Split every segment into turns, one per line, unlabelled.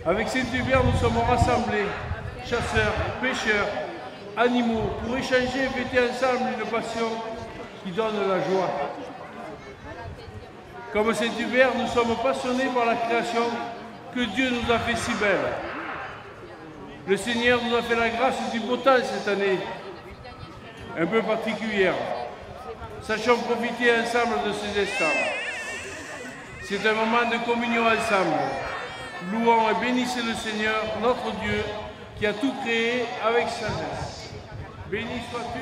Avec Saint-Hubert, nous sommes rassemblés, chasseurs, pêcheurs, animaux, pour échanger et fêter ensemble une passion qui donne la joie. Comme Saint-Hubert, nous sommes passionnés par la création que Dieu nous a fait si belle. Le Seigneur nous a fait la grâce du beau temps cette année, un peu particulière. Sachons profiter ensemble de ces instants. C'est un moment de communion ensemble. Louons et bénissez le Seigneur, notre Dieu, qui a tout créé avec sagesse. Béni sois-tu.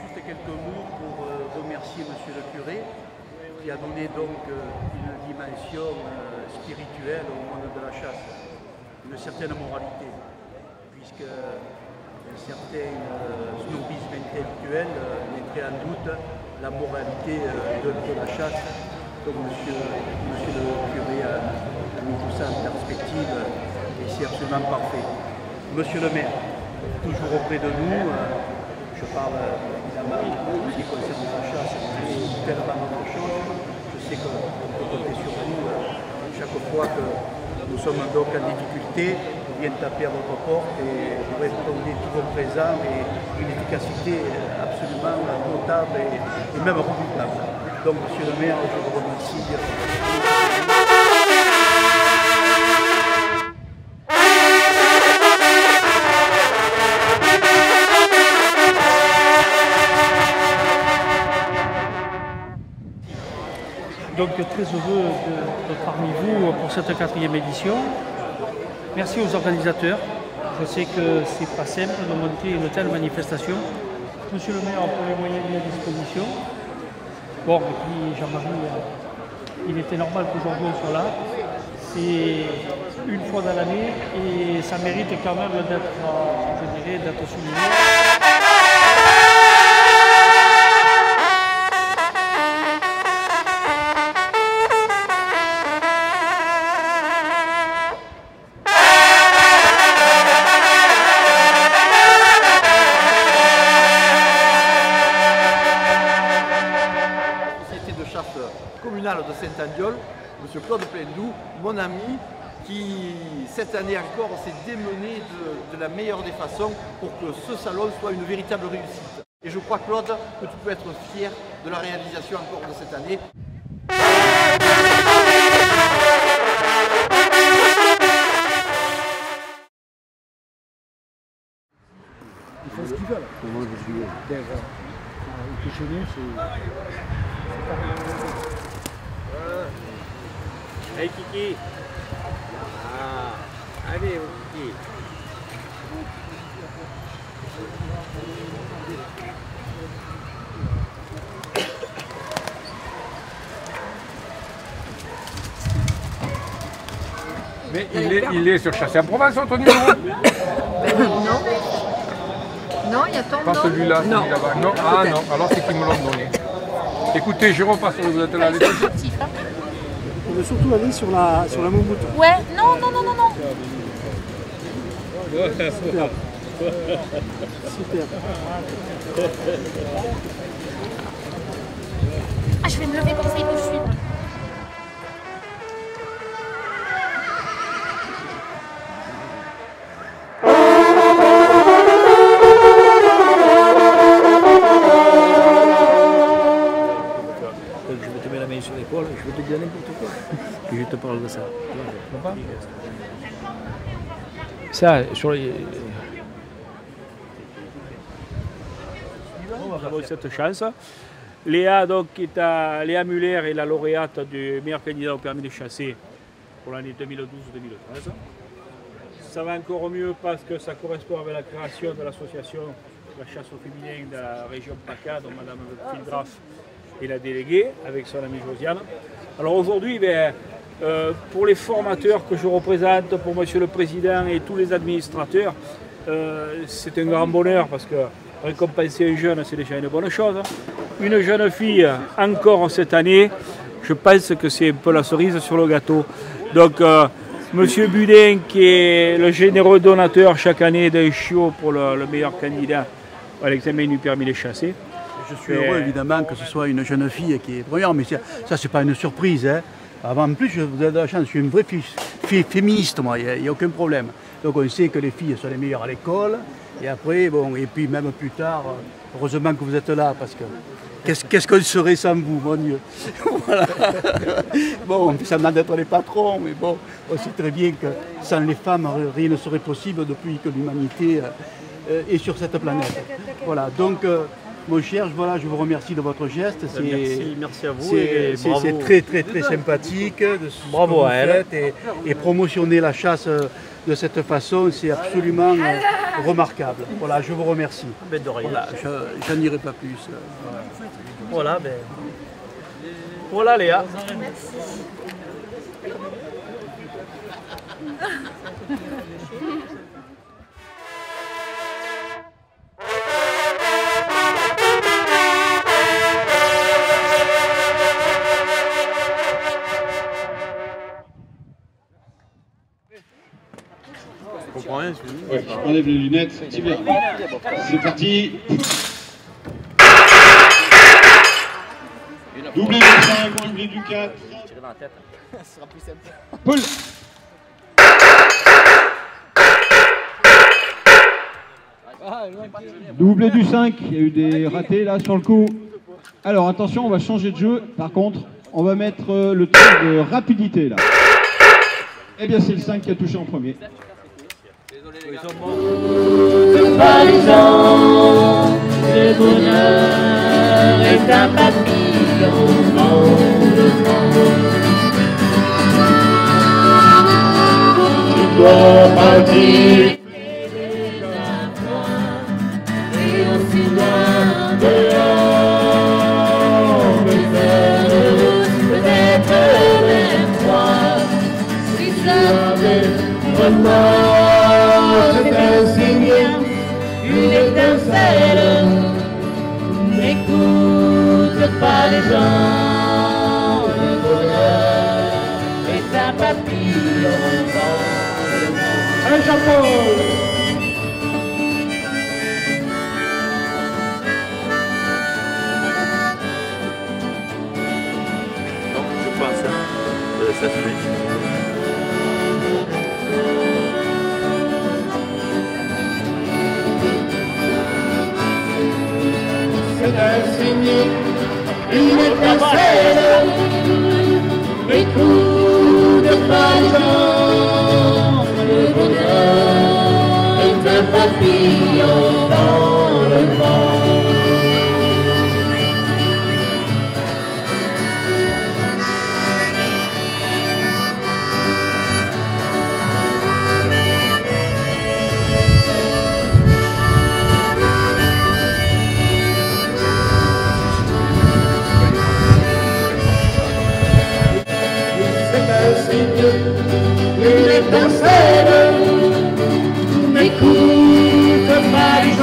Juste quelques mots pour remercier Monsieur le curé, qui a donné donc une dimension spirituelle au monde de la chasse, une certaine moralité, puisque un certain snobisme intellectuel mettrait en doute la moralité de la chasse. Donc monsieur le curé a mis tout ça en perspective et c'est absolument parfait. Monsieur le maire, toujours auprès de nous, je parle évidemment de ce qui concerne la chasse, mais tellement d'autres choses. Je sais qu'on peut compter sur vous chaque fois que nous sommes donc en difficulté. Viennent taper à votre porte et vous répondez toujours présent et une efficacité absolument notable et même redoutable. Donc, monsieur le maire, je vous remercie.
Donc, très heureux d'être parmi vous pour cette 4e édition. Merci aux organisateurs. Je sais que c'est pas simple de monter une telle manifestation. Monsieur le maire pour les moyens mis à disposition. Bon, et puis Jean-Marie, il était normal qu'aujourd'hui on soit là. C'est une fois dans l'année et ça mérite quand même d'être, je dirais, d'être souligné.
Communal de Saint-Andiol, M. Claude Plendou, mon ami, qui cette année encore s'est démené de la meilleure des façons pour que ce salon soit une véritable réussite. Et je crois, Claude, que tu peux être fier de la réalisation encore de cette année.
Ils font ce qu'ils veulent. Chez nous, c'est pas...
Allez Kiki. Ah, allez Kiki.
Mais il est sur Chassé en Provence, ton numéro?
Non. Non, il y a ton nom.
Pas celui-là, celui-là. Non, ah non, alors c'est qu'ils me l'ont donné. Écoutez, je repasse sur le vous êtes là.
On veut surtout aller sur la moumoute.
Ouais, non, non, non, non, non.
Super. Super.
Ah, je vais me lever comme ça, il peut suivre.
Je vais te mettre la main sur l'épaule, je vais te dire n'importe quoi. Puis je te parle de ça. Ça, sur les... Nous avons cette chance. Léa, donc, Léa Muller est la lauréate du meilleur candidat au permis de chasser pour l'année 2012-2013. Ça va encore mieux parce que ça correspond avec la création de l'association de la chasse au féminin de la région PACA, dont Mme Philgraff est la déléguée, avec son amie Josiane. Alors aujourd'hui, pour les formateurs que je représente, pour Monsieur le Président et tous les administrateurs, c'est un grand bonheur parce que récompenser un jeune, c'est déjà une bonne chose. Une jeune fille, encore cette année, je pense que c'est un peu la cerise sur le gâteau. Donc, Monsieur Budin, qui est le généreux donateur chaque année d'un chiot pour le meilleur candidat à l'examen du permis de chasser.
Je suis heureux évidemment que ce soit une jeune fille qui est première, mais ça c'est pas une surprise. Hein. En plus, vous avez de la chance, je suis une vraie fille féministe, moi, il n'y a aucun problème. Donc on sait que les filles sont les meilleures à l'école, et après, bon, et puis même plus tard, heureusement que vous êtes là, parce que qu'est-ce qu'on serait sans vous, mon Dieu. Voilà. Bon, on fait semblant d'être les patrons, mais bon, on sait très bien que sans les femmes, rien ne serait possible depuis que l'humanité est sur cette planète. Voilà, donc mon cher, voilà, je vous remercie de votre geste.
Merci à vous et bravo.
C'est très très très sympathique de ce bravo que vous à elle. Faites et promotionner la chasse de cette façon, c'est absolument remarquable. Voilà, je vous remercie.
Ben de rien.
Voilà, je n'irai pas plus.
Voilà, ben. Voilà Léa.
Je comprends rien, ouais, je enlève les lunettes, c'est parti. Doublé du 5, doublé du 4. Paul. Doublé du 5, il y a eu des ratés là sur le coup. Alors attention, on va changer de jeu. Par contre, on va mettre le truc de rapidité là. Eh bien c'est le 5 qui a touché en premier.
Par les gens, le bonheur est un papillon dans le vent. Tu dois partir et aussi loin dehors, peut-être même toi, si ça veut revoir. C'est un signe, une étincelle. N'écoute pas les gens. Le bonheur est un papillon dans le vent. Un chapeau.
Donc je pense ça se fait.
C'est un signe, une étincelle. N'écoute pas les gens. Le bonheur est un papillon dans le vent. Une étincelle, n'écoute pas les gens.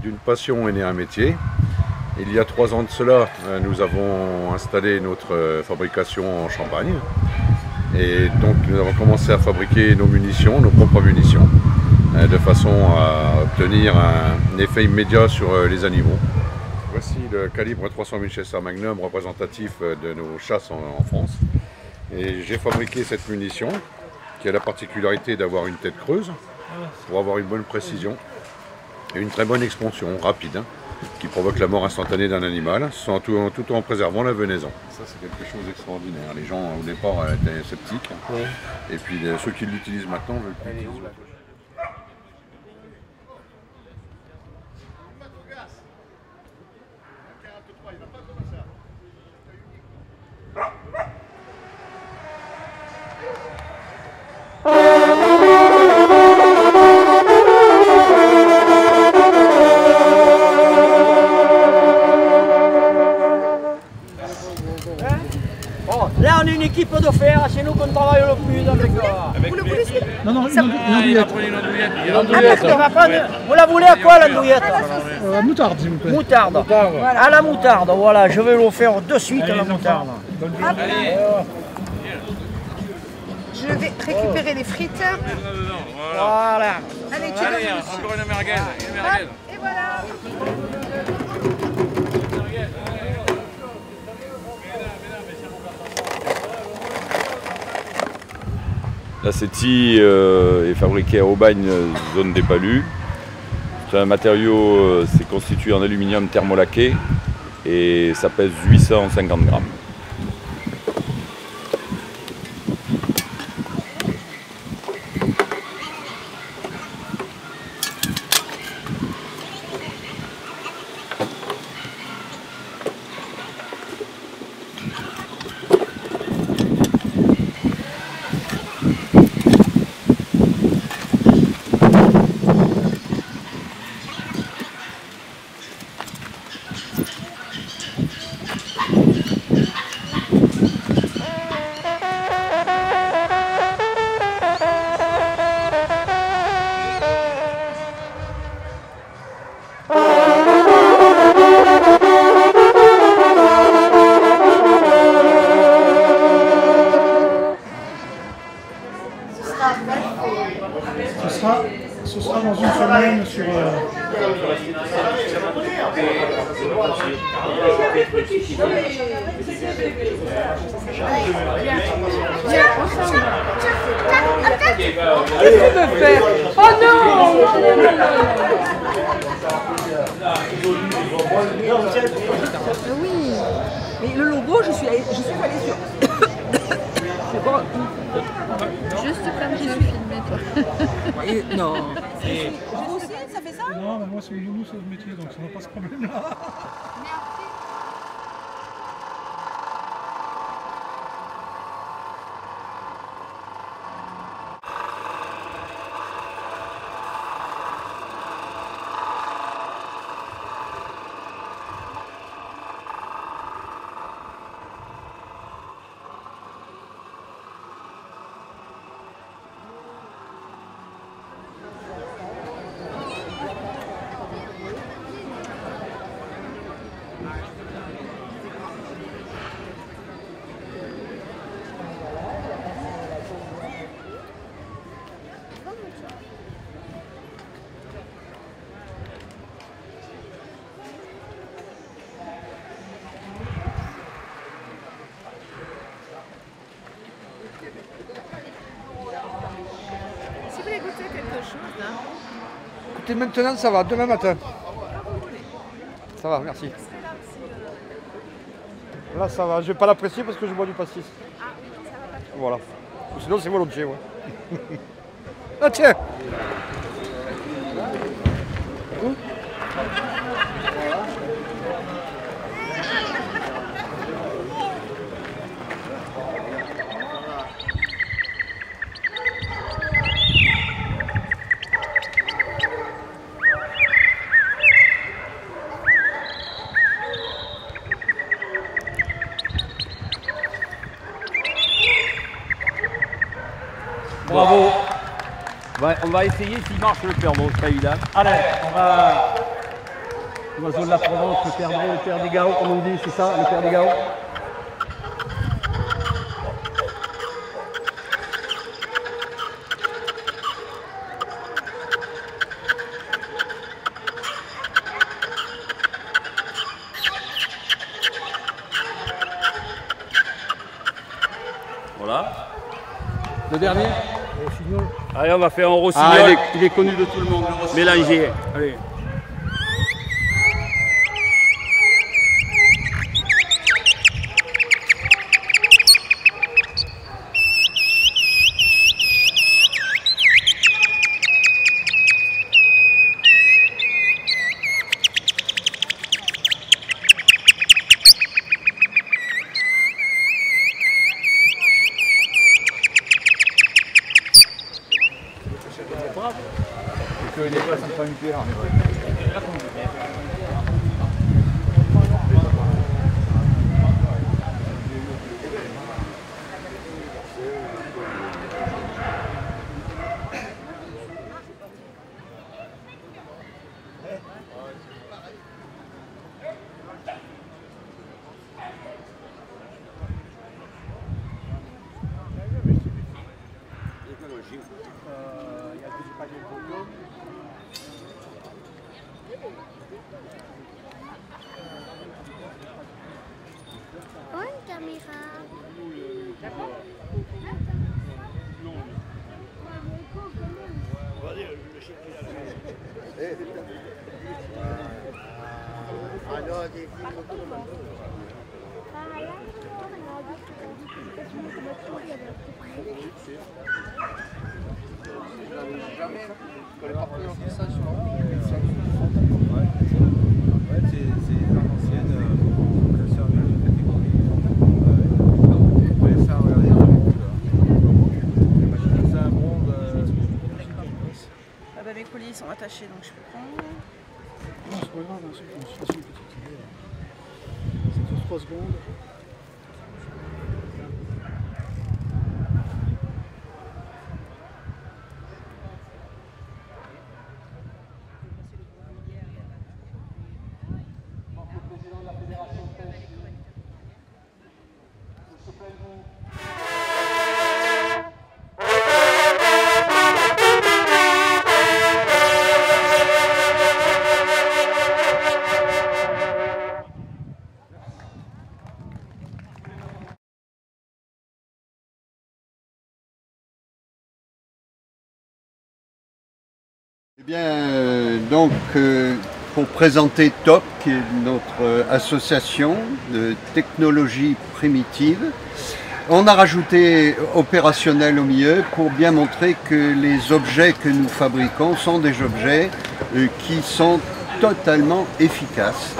d'une passion est né un métier. Il y a 3 ans de cela, nous avons installé notre fabrication en Champagne. Et donc nous avons commencé à fabriquer nos munitions, nos propres munitions, de façon à obtenir un effet immédiat sur les animaux. Voici le calibre 300 Winchester Magnum représentatif de nos chasses en France. Et j'ai fabriqué cette munition qui a la particularité d'avoir une tête creuse pour avoir une bonne précision et une très bonne expansion rapide, qui provoque la mort instantanée d'un animal, tout en préservant la venaison. Ça, c'est quelque chose d'extraordinaire. Les gens, au départ, étaient sceptiques. Ouais. Et puis, ceux qui l'utilisent maintenant veulent plus l'utiliser.
Là, on est une équipe de fer, c'est nous qu'on travaille le plus dans le corps.
Vous le voulez? Non, non, une
andouillette. Vous la voulez à quoi, l'andouillette?
Moutarde, s'il vous plaît.
Moutarde. Voilà. À la moutarde, voilà, je vais vous faire de suite la moutarde.
Je vais récupérer les frites.
Voilà.
Allez, tu
allez, encore une merguez.
Et voilà.
La Setti est fabriquée à Aubagne, zone des Palus. C'est un matériau, c'est constitué en aluminium thermolaqué et ça pèse 850 grammes.
Ce sera dans une semaine sur...
Qu'est-ce que tu veux faire? Oh non! Oui, mais le logo, je suis allée sur... C'est bon. Juste comme je suis filmé, toi. Non. Vous aussi, ça fait ça?
Non, mais moi c'est une nounou, c'est le métier, donc ça n'a pas ce problème-là.
Si vous voulez goûter quelque chose, hein.
Écoutez, maintenant ça va, demain matin. Ça va, merci. Là ça va, je vais pas l'apprécier parce que je bois du pastis.
Ah oui, ça va pas.
Voilà. Sinon c'est volontiers, ouais. Ah tiens.
Bravo. On va essayer s'il marche le perno, c'est pas évident.
Allez, on va
L'oiseau de la Provence, le père des Gaos, comme on dit, c'est ça, le père des Gaos.
Voilà.
Le dernier?
Allez, on va faire un rossignol.
Ah, il est connu de tout le monde.
Mélangé. Allez.
Mes colliers sont attachés, donc je peux prendre.
Non, c'est pas grave, c'est une petite idée. C'est tous 3 secondes.
Eh bien, pour présenter TOP, qui est notre association de technologie primitive, on a rajouté opérationnel au milieu pour bien montrer que les objets que nous fabriquons sont des objets qui sont totalement efficaces.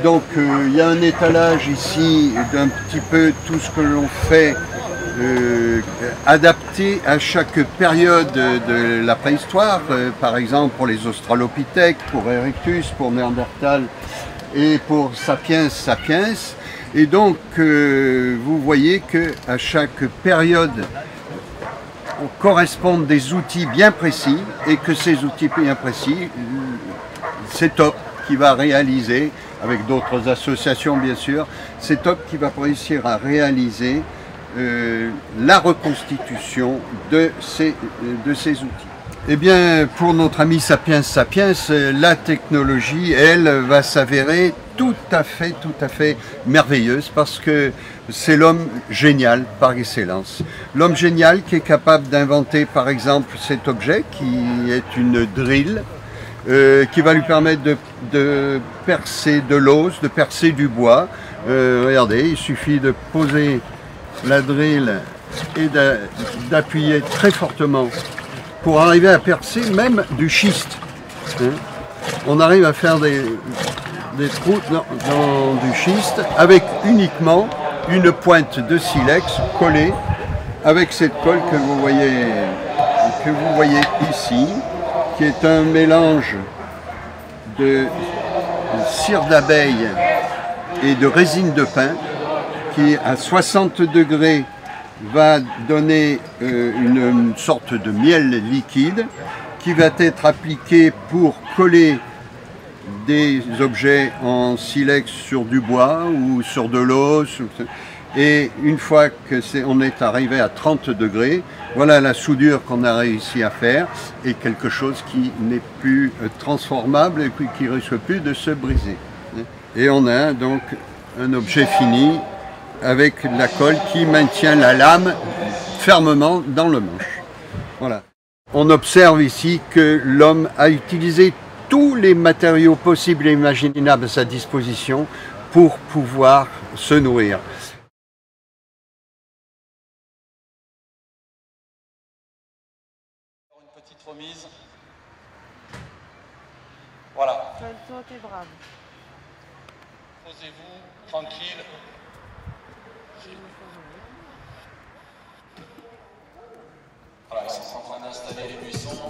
Donc il y a un étalage ici d'un petit peu tout ce que l'on fait adapté à chaque période de la préhistoire, par exemple pour les Australopithèques, pour Erectus, pour Néandertal et pour Sapiens sapiens. Et donc vous voyez qu'à chaque période correspondent des outils bien précis et que ces outils bien précis, c'est TOP qui va réaliser, avec d'autres associations bien sûr, c'est TOP qui va réussir à réaliser la reconstitution de ces outils. Eh bien, pour notre ami Sapiens sapiens, la technologie, elle, va s'avérer tout à fait merveilleuse parce que c'est l'homme génial par excellence. L'homme génial qui est capable d'inventer par exemple cet objet qui est une drill, qui va lui permettre de percer de l'os, de percer du bois. Regardez, il suffit de poser la drill et d'appuyer très fortement pour arriver à percer même du schiste. On arrive à faire des trous dans du schiste avec uniquement une pointe de silex collée avec cette colle que vous voyez ici, qui est un mélange de cire d'abeille et de résine de pin qui à 60 degrés va donner une sorte de miel liquide qui va être appliqué pour coller des objets en silex sur du bois ou sur de l'eau. Et une fois qu'on est arrivé à 30 degrés, voilà la soudure qu'on a réussi à faire et quelque chose qui n'est plus transformable et qui ne risque plus de se briser. Et on a donc un objet fini avec la colle qui maintient la lame fermement dans le manche. Voilà. On observe ici que l'homme a utilisé tous les matériaux possibles et imaginables à sa disposition pour pouvoir se nourrir.
Une petite remise. Voilà.
Toi, t'es brave.
Posez-vous, tranquille. Voilà, ils sont en train d'installer les buissons.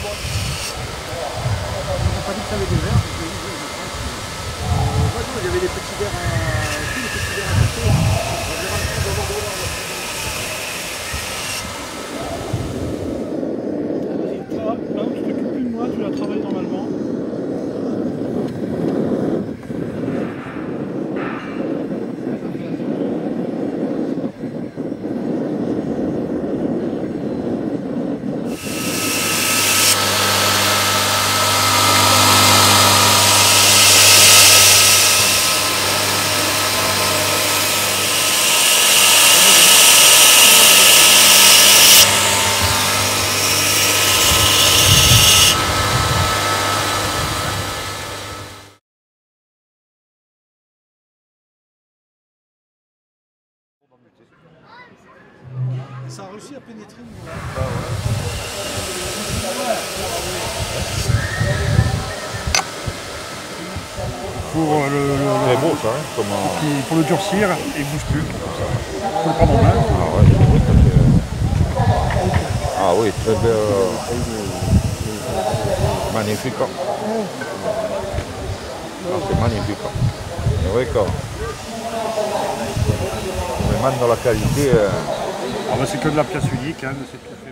pas dit que ça avait des verres.
Il y avait des petits verres à côté.
Maintenant, tu t'occupes plus de moi, tu la travailles normalement. Ça a réussi à pénétrer là.
Pour
C'est beau ça, hein,
pour le durcir, il ne bouge plus. Il faut le prendre en main.
Ah oui, très bien. Magnifique. Ah, c'est magnifique. C'est vrai que vraiment dans la qualité.
C'est que de la pièce unique, hein, c'est tout fait.